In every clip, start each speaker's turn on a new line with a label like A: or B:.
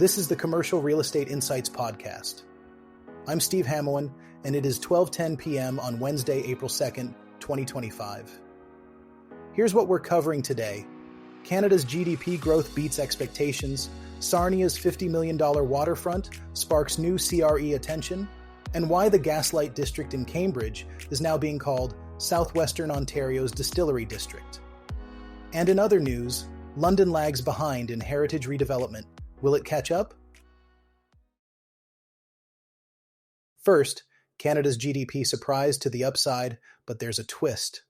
A: This is the Commercial Real Estate Insights Podcast. I'm Steve Hamoen, and it is 12:10 p.m. on Wednesday, April 2nd, 2025. Here's what we're covering today. Canada's GDP growth beats expectations, Sarnia's $50 million waterfront sparks new CRE attention, and why the Gaslight district in Cambridge is now being called Southwestern Ontario's Distillery District. And in other news, London lags behind in heritage redevelopment. Will it catch up? First, Canada's GDP surprised to the upside, but there's a twist.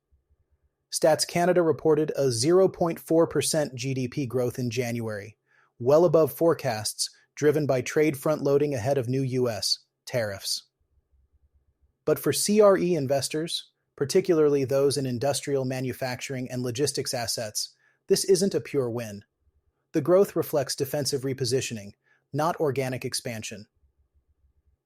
A: Stats Canada reported a 0.4% GDP growth in January, well above forecasts, driven by trade front-loading ahead of new U.S. tariffs. But for CRE investors, particularly those in industrial manufacturing and logistics assets, this isn't a pure win. The growth reflects defensive repositioning, not organic expansion.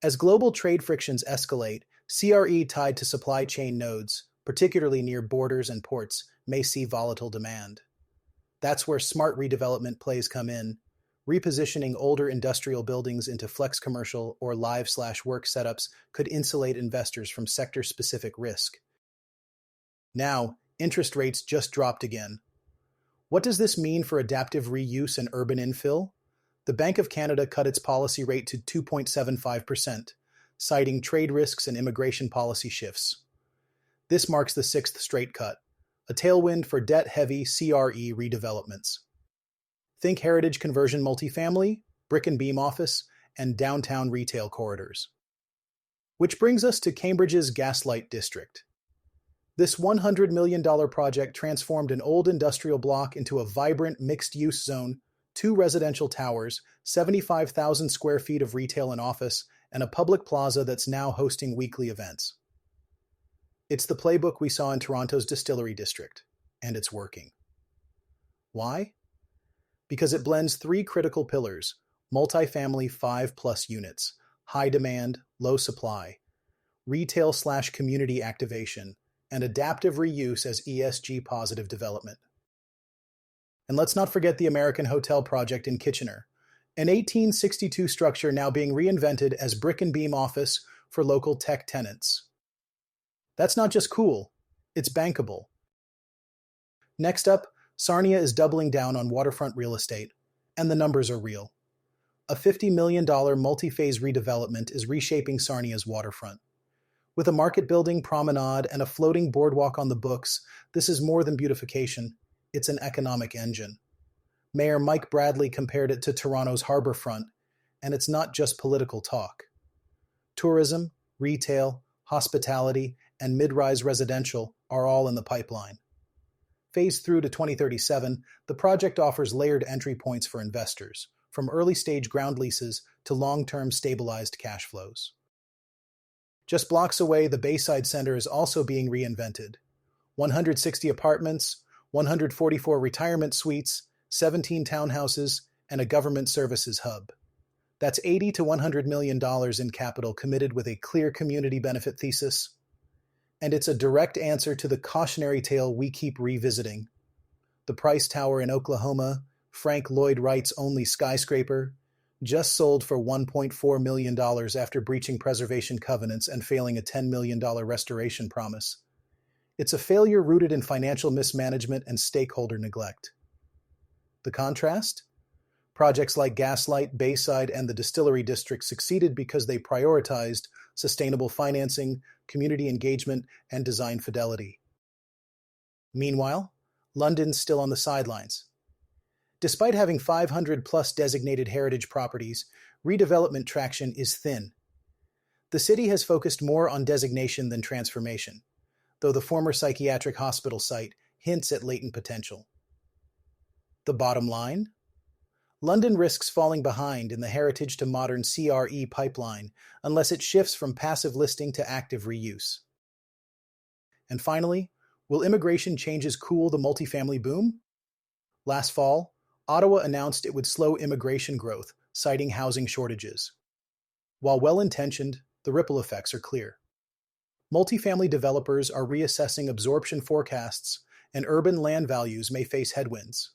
A: As global trade frictions escalate, CRE tied to supply chain nodes, particularly near borders and ports, may see volatile demand. That's where smart redevelopment plays come in, repositioning older industrial buildings into flex commercial or live/work setups could insulate investors from sector-specific risk. Now, interest rates just dropped again. What does this mean for adaptive reuse and urban infill? The Bank of Canada cut its policy rate to 2.75%, citing trade risks and immigration policy shifts. This marks the sixth straight cut, a tailwind for debt-heavy CRE redevelopments. Think heritage conversion multifamily, brick and beam office, and downtown retail corridors. Which brings us to Cambridge's Gaslight district. This $100 million project transformed an old industrial block into a vibrant mixed-use zone, 2 residential towers, 75,000 square feet of retail and office, and a public plaza that's now hosting weekly events. It's the playbook we saw in Toronto's Distillery District, and it's working. Why? Because it blends 3 critical pillars: multifamily 5+ units, high demand, low supply, retail/community activation, and adaptive reuse as ESG-positive development. And let's not forget the American Hotel project in Kitchener, an 1862 structure now being reinvented as brick and beam office for local tech tenants. That's not just cool, it's bankable. Next up, Sarnia is doubling down on waterfront real estate, and the numbers are real. A $50 million multi-phase redevelopment is reshaping Sarnia's waterfront. With a market-building promenade and a floating boardwalk on the books, this is more than beautification, it's an economic engine. Mayor Mike Bradley compared it to Toronto's harbourfront, and it's not just political talk. Tourism, retail, hospitality, and mid-rise residential are all in the pipeline. Phased through to 2037, the project offers layered entry points for investors, from early-stage ground leases to long-term stabilized cash flows. Just blocks away, the Bayside Center is also being reinvented. 160 apartments, 144 retirement suites, 17 townhouses, and a government services hub. That's $80 to $100 million in capital committed with a clear community benefit thesis. And it's a direct answer to the cautionary tale we keep revisiting. The Price Tower in Oklahoma, Frank Lloyd Wright's only skyscraper, just sold for $1.4 million after breaching preservation covenants and failing a $10 million restoration promise. It's a failure rooted in financial mismanagement and stakeholder neglect. The contrast? Projects like Gaslight, Bayside, and the Distillery District succeeded because they prioritized sustainable financing, community engagement, and design fidelity. Meanwhile, London's still on the sidelines. Despite having 500-plus designated heritage properties, redevelopment traction is thin. The city has focused more on designation than transformation, though the former psychiatric hospital site hints at latent potential. The bottom line? London risks falling behind in the heritage to modern CRE pipeline unless it shifts from passive listing to active reuse. And finally, will immigration changes cool the multifamily boom? Last fall, Ottawa announced it would slow immigration growth, citing housing shortages. While well-intentioned, the ripple effects are clear. Multifamily developers are reassessing absorption forecasts, and urban land values may face headwinds.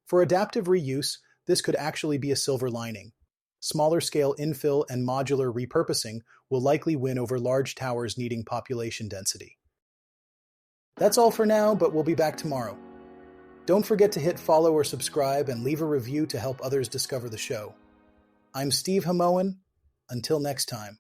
A: For adaptive reuse, this could actually be a silver lining. Smaller scale infill and modular repurposing will likely win over large towers needing population density. That's all for now, but we'll be back tomorrow. Don't forget to hit follow or subscribe and leave a review to help others discover the show. I'm Steve Hamoen. Until next time.